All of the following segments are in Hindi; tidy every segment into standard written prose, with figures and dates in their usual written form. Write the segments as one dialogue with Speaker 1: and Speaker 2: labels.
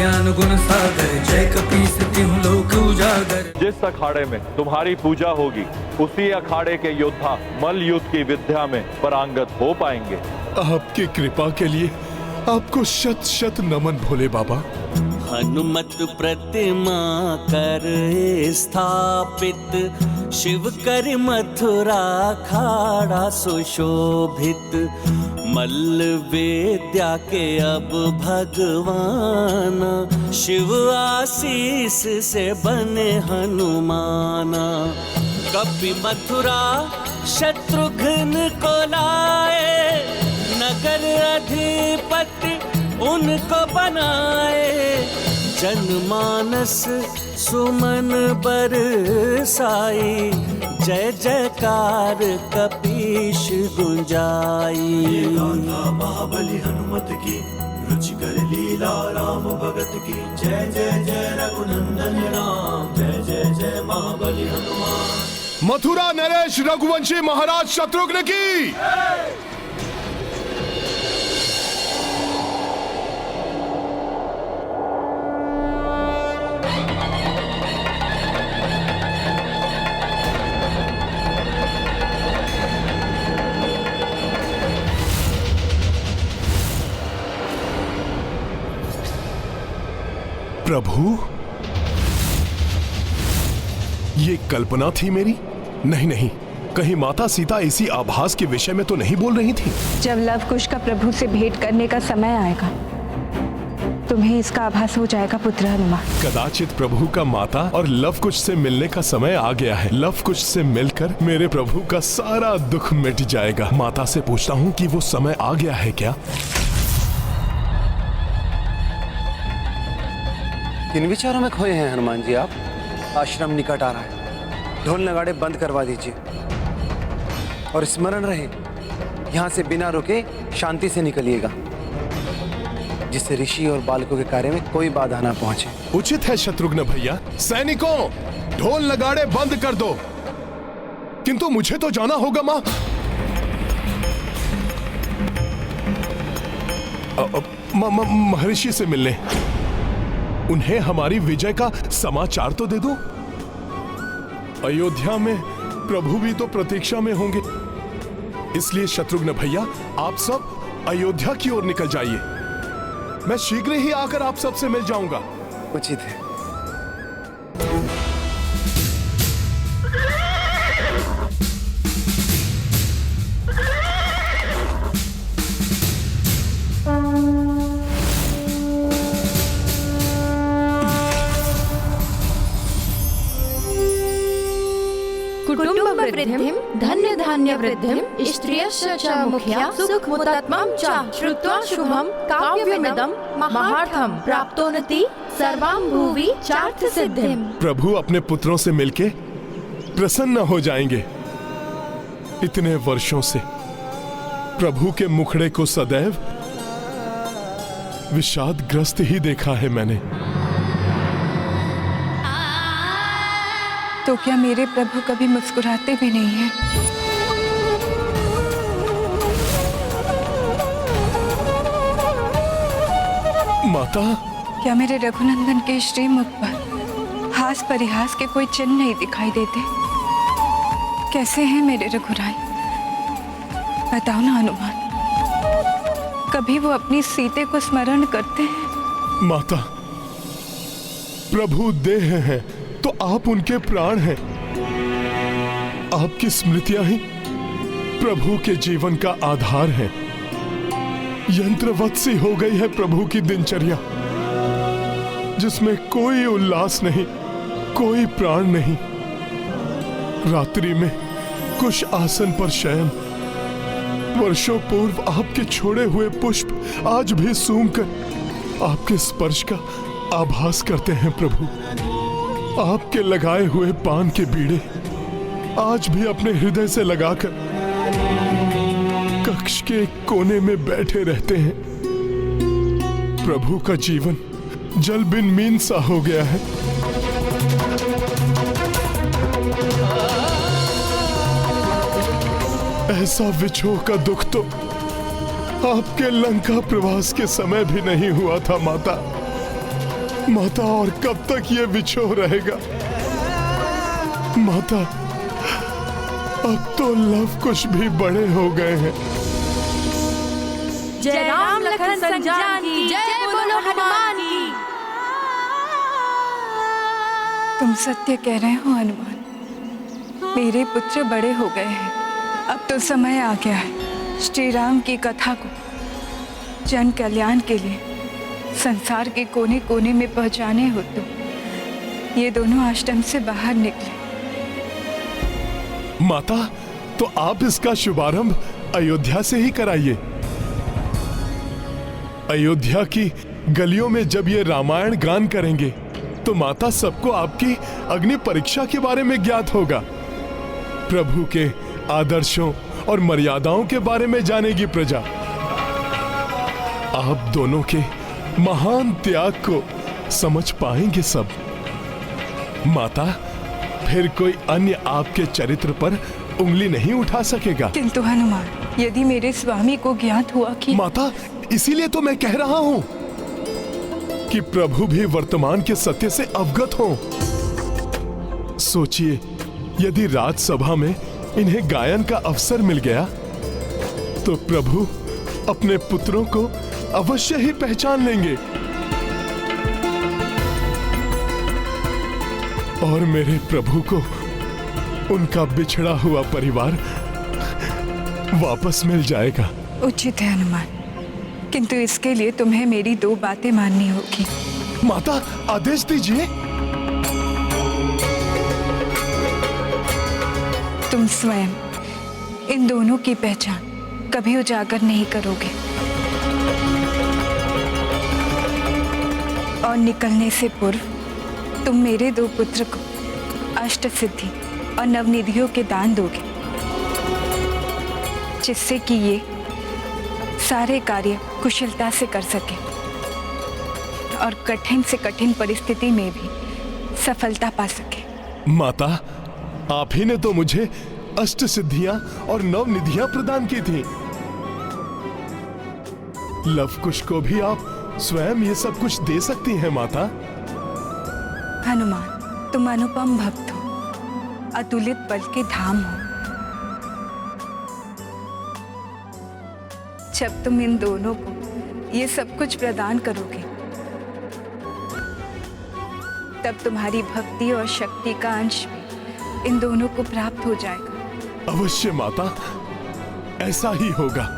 Speaker 1: ज्ञान गुण सागर, जय कपीस तिहुँ लोक उजागर।
Speaker 2: जिस अखाड़े में तुम्हारी पूजा होगी उसी अखाड़े के योद्धा मल्ल युद्ध की विद्या में पारंगत हो पाएंगे।
Speaker 3: आपकी कृपा के लिए आपको शत शत नमन भोले बाबा।
Speaker 4: हनुमत प्रतिमा कर स्थापित, शिव कर मथुरा खाड़ा सुशोभित। मल्ल विद्या के अब भगवान, शिव आशीष से बने हनुमाना। कपि मथुरा शत्रुघ्न को लाए, नगर अधिपति उनको बनाए। जनमानस सुमन बरसाई, जय जयकार कपीश गुंजाई।
Speaker 5: महाबली हनुमत की, रुचिकर लीला राम भगत की। जय जय जय रघुनंदन राम, जय जय जय महाबली हनुमान।
Speaker 3: मथुरा नरेश रघुवंशी महाराज शत्रुघ्न की। प्रभु, ये कल्पना थी मेरी? नहीं नहीं, कहीं माता सीता इसी आभास के विषय में तो नहीं बोल रही थी?
Speaker 6: जब लव कुश का प्रभु से भेंट करने का समय आएगा, तुम्हें इसका आभास हो जाएगा पुत्र हनुमान।
Speaker 3: कदाचित प्रभु का माता और लव कुश से मिलने का समय आ गया है। लव कुश से मिलकर मेरे प्रभु का सारा दुख मिट जाएगा। माता से पूछता हूँ कि वो समय आ गया है क्या?
Speaker 7: किन विचारों में खोए हैं हनुमान जी आप? आश्रम निकट आ रहा है, ढोल नगाड़े बंद करवा दीजिए और स्मरण रहे, यहाँ से बिना रुके शांति से निकलिएगा, जिससे ऋषि और बालकों के कार्य में कोई बाधा ना पहुंचे।
Speaker 3: उचित है शत्रुघ्न भैया। सैनिकों, ढोल नगाड़े बंद कर दो। किंतु मुझे तो जाना होगा माँ। महर्षि से मिलने। उन्हें हमारी विजय का समाचार तो दे दो। अयोध्या में प्रभु भी तो प्रतीक्षा में होंगे, इसलिए शत्रुघ्न भैया आप सब अयोध्या की ओर निकल जाइए। मैं शीघ्र ही आकर आप सबसे मिल जाऊंगा।
Speaker 7: उचित है।
Speaker 8: कुटुंब वृद्धिं धन्य धान्य वृद्धिं स्त्रियश्च च मुख्या सुखमुत्तमं च श्रुत्वा शुभं काव्यमिदं महार्थं प्राप्तोन्नति सर्वां भुवि चार्थ सिद्धिं।
Speaker 3: प्रभु अपने पुत्रों से मिलके प्रसन्न हो जाएंगे। इतने वर्षों से प्रभु के मुखड़े को सदैव विषादग्रस्त ही देखा है मैंने।
Speaker 6: तो क्या मेरे प्रभु कभी मुस्कुराते भी नहीं हैं?
Speaker 3: माता,
Speaker 6: क्या मेरे रघुनंदन के श्रीमुख पर हास परिहास के कोई चिन्ह नहीं दिखाई देते? कैसे हैं मेरे रघुराई? बताओ ना हनुमान, कभी वो अपनी सीते को स्मरण करते हैं?
Speaker 3: माता, प्रभु देह हैं तो आप उनके प्राण हैं। आपकी स्मृतियां ही प्रभु के जीवन का आधार है। यंत्रवत सी हो गई है प्रभु की दिनचर्या, जिसमें कोई उल्लास नहीं, कोई प्राण नहीं। रात्रि में कुश आसन पर शयन, वर्षों पूर्व आपके छोड़े हुए पुष्प आज भी सूंघकर आपके स्पर्श का आभास करते हैं प्रभु। आपके लगाए हुए पान के बीड़े आज भी अपने हृदय से लगाकर कक्ष के एक कोने में बैठे रहते हैं। प्रभु का जीवन जल बिन मीन सा हो गया है। ऐसा विछोह का दुख तो आपके लंका प्रवास के समय भी नहीं हुआ था माता। माता, और कब तक ये बिछोह रहेगा? माता, अब तो लव कुश भी बड़े हो गए हैं।
Speaker 8: जय राम लखन संजान की, जय बोलो हनुमान की।
Speaker 6: तुम सत्य कह रहे हो हनुमान, मेरे पुत्र बड़े हो गए हैं। अब तो समय आ गया है श्री राम की कथा को जन कल्याण के लिए संसार के कोने कोने में पहुंचाने हो। तो ये दोनों आश्रम से बाहर निकले।
Speaker 3: माता, तो आप इसका शुभारंभ अयोध्या से ही कराइए। अयोध्या की गलियों में जब ये रामायण गान करेंगे तो माता, सबको आपकी अग्नि परीक्षा के बारे में ज्ञात होगा। प्रभु के आदर्शों और मर्यादाओं के बारे में जानेगी प्रजा। आप दोनों के महान त्याग को समझ पाएंगे सब। माता, फिर कोई अन्य आपके चरित्र पर उंगली नहीं उठा सकेगा।
Speaker 6: किंतु हनुमान, यदि मेरे स्वामी को ज्ञात हुआ कि
Speaker 3: माता, इसीलिए तो मैं कह रहा हूं कि प्रभु भी वर्तमान के सत्य से अवगत हों। सोचिए, यदि राजसभा में इन्हें गायन का अवसर मिल गया तो प्रभु अपने पुत्रों को अवश्य ही पहचान लेंगे और मेरे प्रभु को उनका बिछड़ा हुआ परिवार वापस मिल जाएगा।
Speaker 6: उचित है हनुमान, किंतु इसके लिए तुम्हें मेरी 2 बातें माननी होगी।
Speaker 3: माता, आदेश दीजिए।
Speaker 6: तुम स्वयं इन दोनों की पहचान कभी उजागर नहीं करोगे और निकलने से पूर्व तुम मेरे 2 पुत्र को अष्ट सिद्धि और नवनिधियों के दान दोगे, जिससे कि ये सारे कार्य कुशलता से कर सके और कठिन से कठिन परिस्थिति में भी सफलता पा सके।
Speaker 3: माता, आप ही ने तो मुझे अष्ट सिद्धियां और 9 निधियां प्रदान की थी। लवकुश को भी आप स्वयं ये सब कुछ दे सकती हैं माता।
Speaker 6: हनुमान, तुम अनुपम भक्त हो, अतुलित बल के धाम हो। जब तुम इन दोनों को ये सब कुछ प्रदान करोगे तब तुम्हारी भक्ति और शक्ति का अंश भी इन दोनों को प्राप्त हो जाएगा।
Speaker 3: अवश्य माता, ऐसा ही होगा।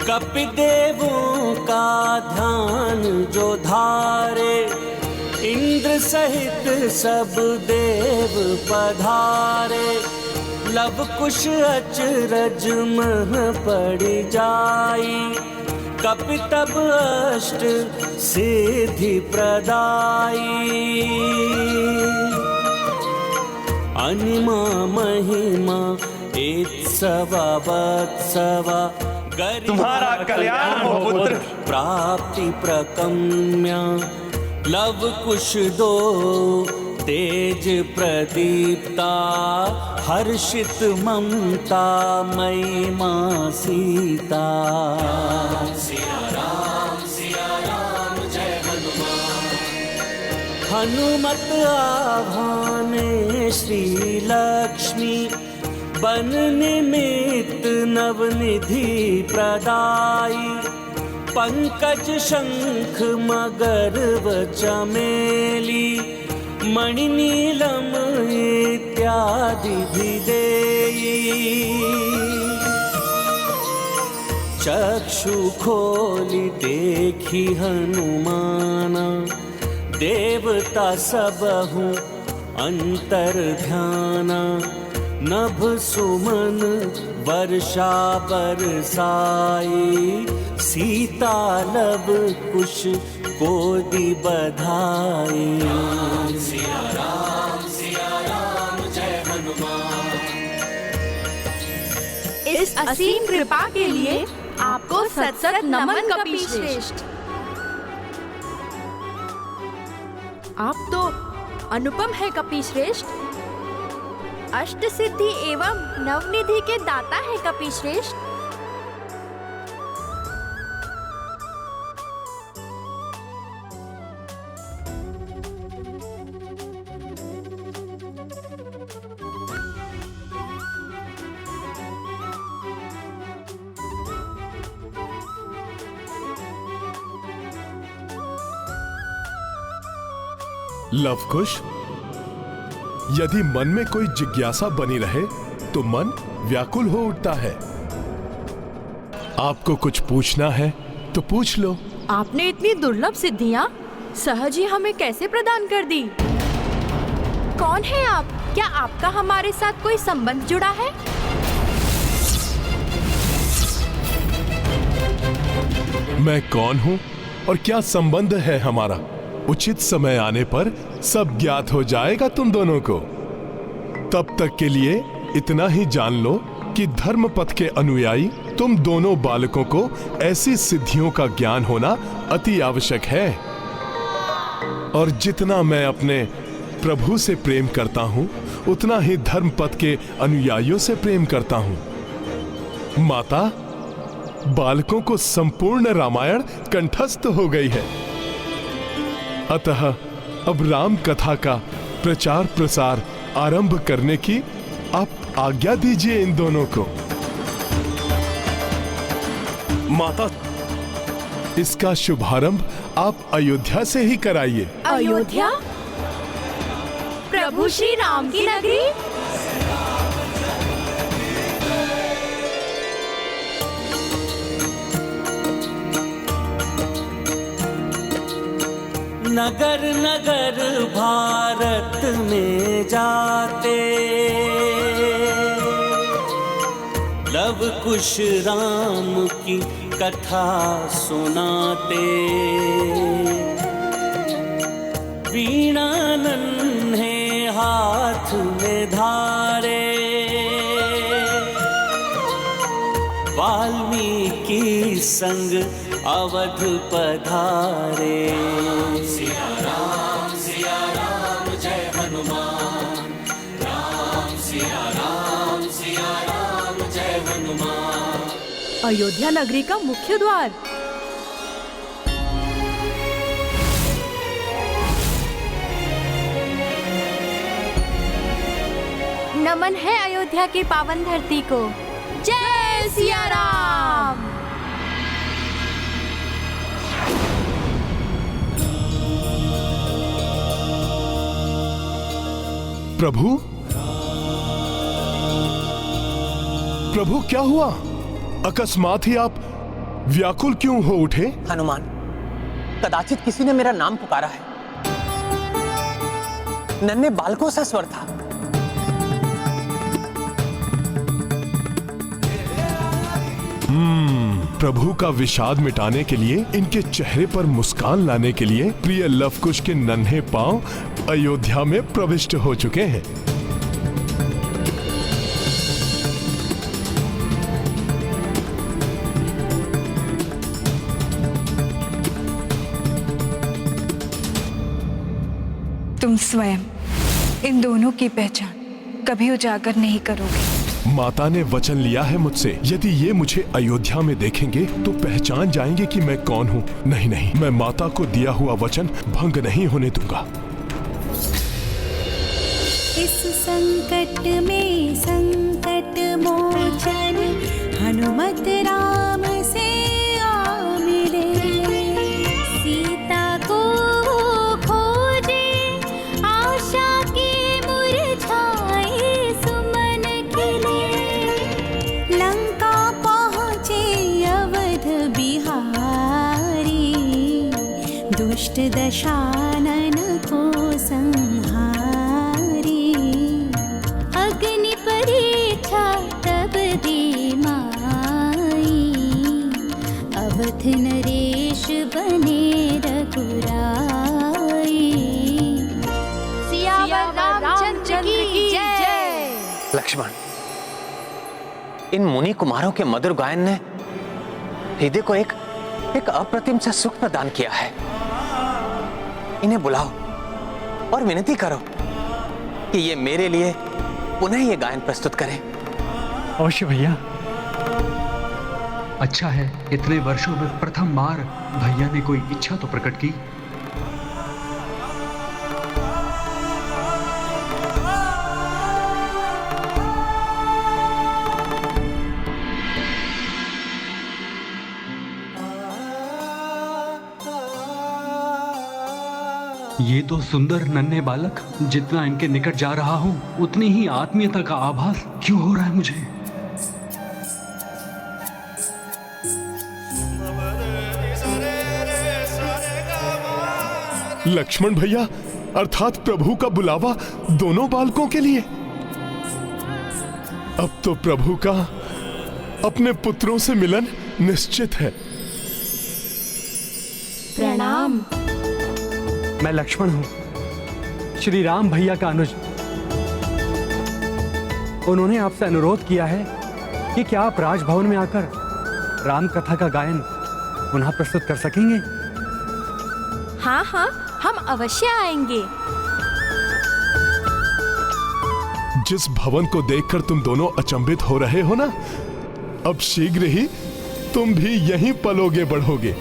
Speaker 4: कपिदेवों का ध्यान जो धारे, इंद्र सहित सब देव पधारे। लव कुश अचरज मह पड़ जाई, कपि तब अष्ट सिद्धि प्रदाई। अनिमा महिमा एत्सवा वत्सवा,
Speaker 9: तुम्हारा कल्याण हो पुत्र।
Speaker 4: प्राप्ति प्रकम्या लव कुश 2 तेज प्रदीप्ता। हर्षित ममता मई मां सीता। सिया राम जय हनुमान। हनुमत आभाने श्री लक्ष्मी, बन निमित्त नवनिधि प्रदाई। पंकज शंख मगर व चमेली, मणिनीलम इत्यादि भी देई। चक्षु खोली देखी हनुमाना, देवता सबहु अंतर ध्याना। नभ सुमन वर्षा बरसाई, सीता लव कुश को दी बधाई। सिया राम जय हनुमान।
Speaker 8: इस असीम कृपा के लिए आपको सत सत नमन कपीश्रेष्ठ। आप तो अनुपम है कपिश्रेष्ठ। अष्ट सिद्धि एवं नवनिधि के दाता है कपिश्रेष्ठ।
Speaker 3: लवकुश, यदि मन में कोई जिज्ञासा बनी रहे तो मन व्याकुल हो उठता है। आपको कुछ पूछना है तो पूछ लो।
Speaker 8: आपने इतनी दुर्लभ सिद्धियां सहज ही हमें कैसे प्रदान कर दी? कौन है आप? क्या आपका हमारे साथ कोई संबंध जुड़ा है?
Speaker 3: मैं कौन हूं और क्या संबंध है हमारा, उचित समय आने पर सब ज्ञात हो जाएगा तुम दोनों को। तब तक के लिए इतना ही जान लो कि धर्म पथ के अनुयायी तुम दोनों बालकों को ऐसी सिद्धियों का ज्ञान होना अति आवश्यक है। और जितना मैं अपने प्रभु से प्रेम करता हूं, उतना ही धर्म पथ के अनुयायियों से प्रेम करता हूं। माता, बालकों को संपूर्ण रामायण कंठस्थ हो गई है, अतः अब राम कथा का प्रचार प्रसार आरंभ करने की आप आज्ञा दीजिए इन दोनों को।
Speaker 9: माता,
Speaker 3: इसका शुभारंभ आप अयोध्या से ही कराइए।
Speaker 8: अयोध्या? प्रभु श्री राम की नगरी?
Speaker 4: नगर नगर भारत में जाते, लव कुश राम की कथा सुनाते। वीणा नन्हे हाथ में धारे, वाल्मीकि संग अवध पधारे। सिया राम जय हनुमान, राम सिया राम जय हनुमान।
Speaker 8: अयोध्या नगरी का मुख्य द्वार। नमन है अयोध्या की पावन धरती को। जय सिया राम।
Speaker 3: प्रभु, प्रभु क्या हुआ? अकस्मात ही आप व्याकुल क्यों हो उठे?
Speaker 10: हनुमान, कदाचित किसी ने मेरा नाम पुकारा है। नन्हे बालकों सा स्वर था।
Speaker 3: प्रभु का विषाद मिटाने के लिए, इनके चेहरे पर मुस्कान लाने के लिए प्रिय लवकुश के नन्हे पांव अयोध्या में प्रविष्ट हो चुके हैं।
Speaker 6: तुम स्वयं इन दोनों की पहचान कभी उजागर नहीं करोगे।
Speaker 3: माता ने वचन लिया है मुझसे, यदि ये मुझे अयोध्या में देखेंगे तो पहचान जाएंगे कि मैं कौन हूँ। नहीं नहीं, मैं माता को दिया हुआ वचन भंग नहीं होने दूंगा।
Speaker 11: इस संकट में संकट मोचन हनुमत राम से आ मिले। सीता को खोजे आशा के मुरझाए सुमन खिले। लंका पहुँचे अवध बिहारी, दुष्ट दशानन को संहारी। अग्नि परीक्षा तब दे माई, अवध नरेश बने रघुराई।
Speaker 8: सियावर रामचंद्र की जय।
Speaker 10: लक्ष्मण, इन मुनि कुमारों के मधुर गायन ने हृदय को एक अप्रतिम सा सुख प्रदान किया है। इन्हें बुलाओ और विनती करो कि ये मेरे लिए पुनः ये गायन प्रस्तुत करें।
Speaker 12: अवश्य भैया। अच्छा है, इतने वर्षों में प्रथम बार भैया ने कोई इच्छा तो प्रकट की। ये तो सुंदर नन्हे बालक, जितना इनके निकट जा रहा हूं उतनी ही आत्मीयता का आभास क्यों हो रहा है मुझे।
Speaker 3: लक्ष्मण भैया, अर्थात प्रभु का बुलावा दोनों बालकों के लिए। अब तो प्रभु का अपने पुत्रों से मिलन निश्चित है।
Speaker 8: प्रणाम।
Speaker 12: मैं लक्ष्मण हूं, श्री राम भैया का अनुज। उन्होंने आपसे अनुरोध किया है कि क्या आप राजभवन में आकर राम कथा का गायन पुनः प्रस्तुत कर सकेंगे?
Speaker 8: हाँ हाँ, हम अवश्य आएंगे।
Speaker 3: जिस भवन को देखकर तुम दोनों अचंभित हो रहे हो ना, अब शीघ्र ही तुम भी यहीं पलोगे बढ़ोगे।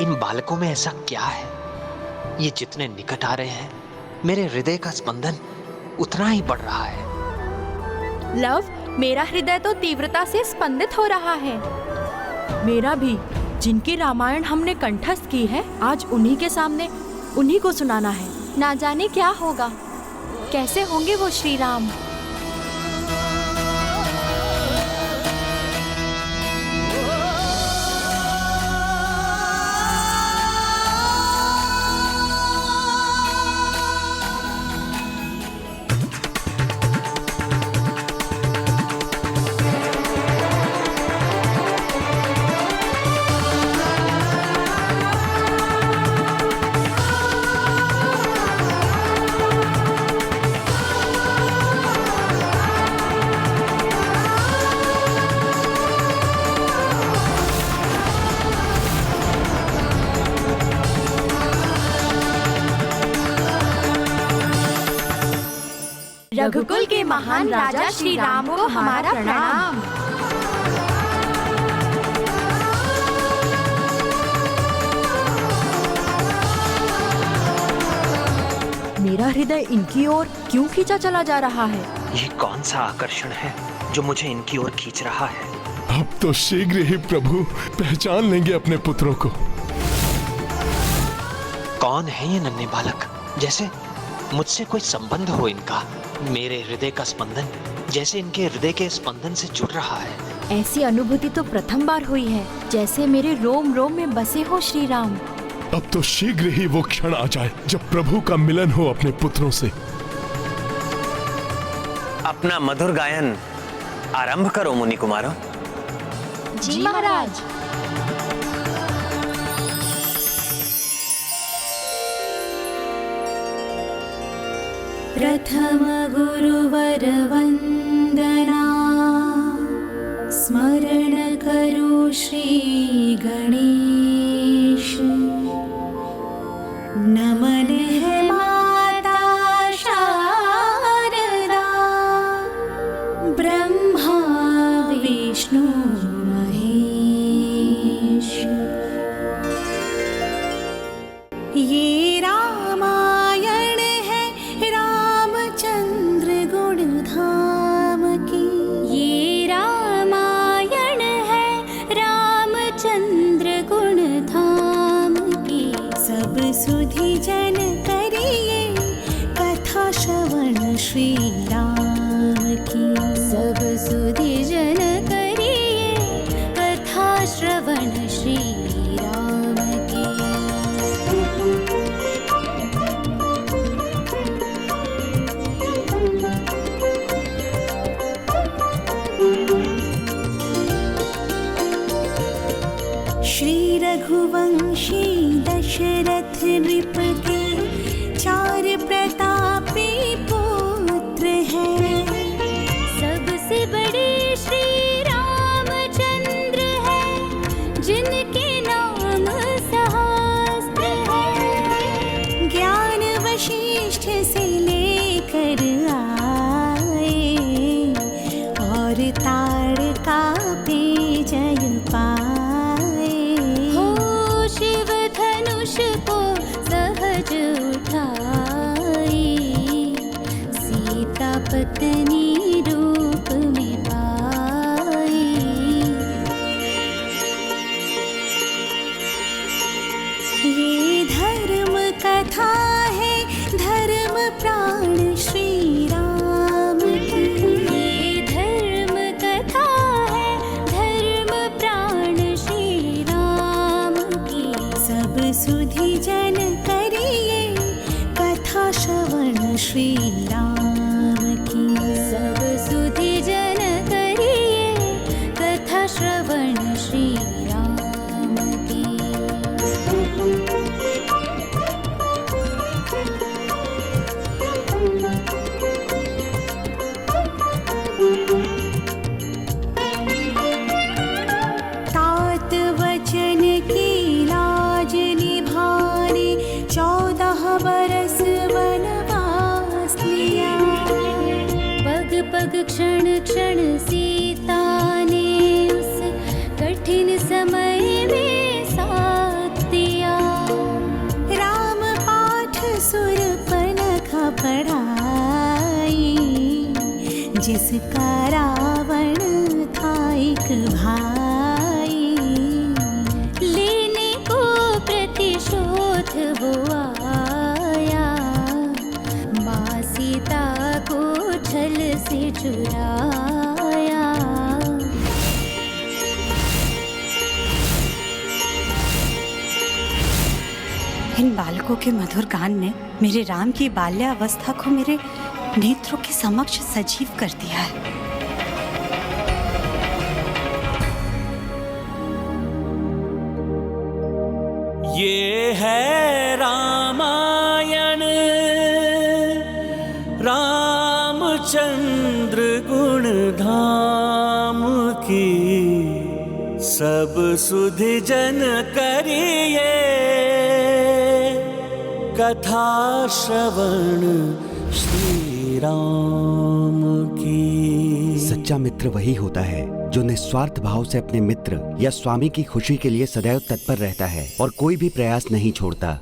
Speaker 10: इन बालकों में ऐसा क्या है, ये जितने निकट आ रहे हैं मेरे हृदय का स्पंदन उतना ही बढ़ रहा है।
Speaker 8: लव, मेरा हृदय तो तीव्रता से स्पंदित हो रहा है। मेरा भी, जिनकी रामायण हमने कंठस्थ की है, आज उन्हीं के सामने उन्हीं को सुनाना है। ना जाने क्या होगा, कैसे होंगे वो श्री राम। रघुकुल के महान राजा श्री राम को हमारा प्रणाम। मेरा हृदय इनकी ओर क्यों खींचा चला जा रहा है?
Speaker 10: ये कौन सा आकर्षण है जो मुझे इनकी ओर खींच रहा है?
Speaker 3: अब तो शीघ्र ही प्रभु पहचान लेंगे अपने पुत्रों को।
Speaker 10: कौन है ये नन्हे बालक? जैसे मुझसे कोई संबंध हो इनका। मेरे हृदय का स्पंदन जैसे इनके हृदय के स्पंदन से जुड़ रहा है।
Speaker 8: ऐसी अनुभूति तो प्रथम बार हुई है, जैसे मेरे रोम रोम में बसे हो श्री राम।
Speaker 3: अब तो शीघ्र ही वो क्षण आ जाए जब प्रभु का मिलन हो अपने पुत्रों से।
Speaker 10: अपना मधुर गायन आरंभ करो मुनि कुमारों।
Speaker 8: जी महाराज।
Speaker 11: प्रथम गुरुवर वंदना, स्मरण करो श्री गणेश। नमन है माता शारदा, ब्रह्मा विष्णु महेश। ये रामायण है रामचंद्र गुण धाम की। ये रामायण है रामचंद्र गुण धाम की। सब सुधि जन करिए कथा श्रवण श्री राम की। सब सुधि जन करिए कथा श्रवण श्री राम की। श्री रघुवंशी दशरथ नृप के 4 प्रतापी पुत्र हैं। सबसे बड़े श्री रामचंद्र हैं, जिनके नाम सहस्त्र हैं। ज्ञान वशिष्ठ से लेकर आए और ताड़का पे जय पाए। हो शिव धनुष को सहज उठाई, सीता पत्नी रूप में पाई। ये धर्म कथा है, धर्म प्राण श्री राम की। ये धर्म कथा है, धर्म प्राण श्री राम की। सब सुधि जन करिए कथा श्रवण श्री राम की। सब सुधि जन करिए कथा श्रवण श्री राम की। तात वचन की लाज निभाने 14 बरस वनवास लिया। पग पग क्षण क्षण सीता ने उस कठिन समय में साथ दिया। राम पाठ सुरपनखा पढ़ाई, जिसका रावण था एक भाई। लेने को प्रतिशोध वो आया, माँ सीता को छल से चुराया।
Speaker 13: इन बालकों के मधुर गान ने मेरे राम की बाल्यावस्था को मेरे नेत्रों के समक्ष सजीव कर दिया है।
Speaker 4: ये है रामायण, रामचंद्र गुण धाम की। सब सुधि जन करिए कथा श्रवण श्री राम की।
Speaker 14: सच्चा मित्र वही होता है जो निस्वार्थ भाव से अपने मित्र या स्वामी की खुशी के लिए सदैव तत्पर रहता है और कोई भी प्रयास नहीं छोड़ता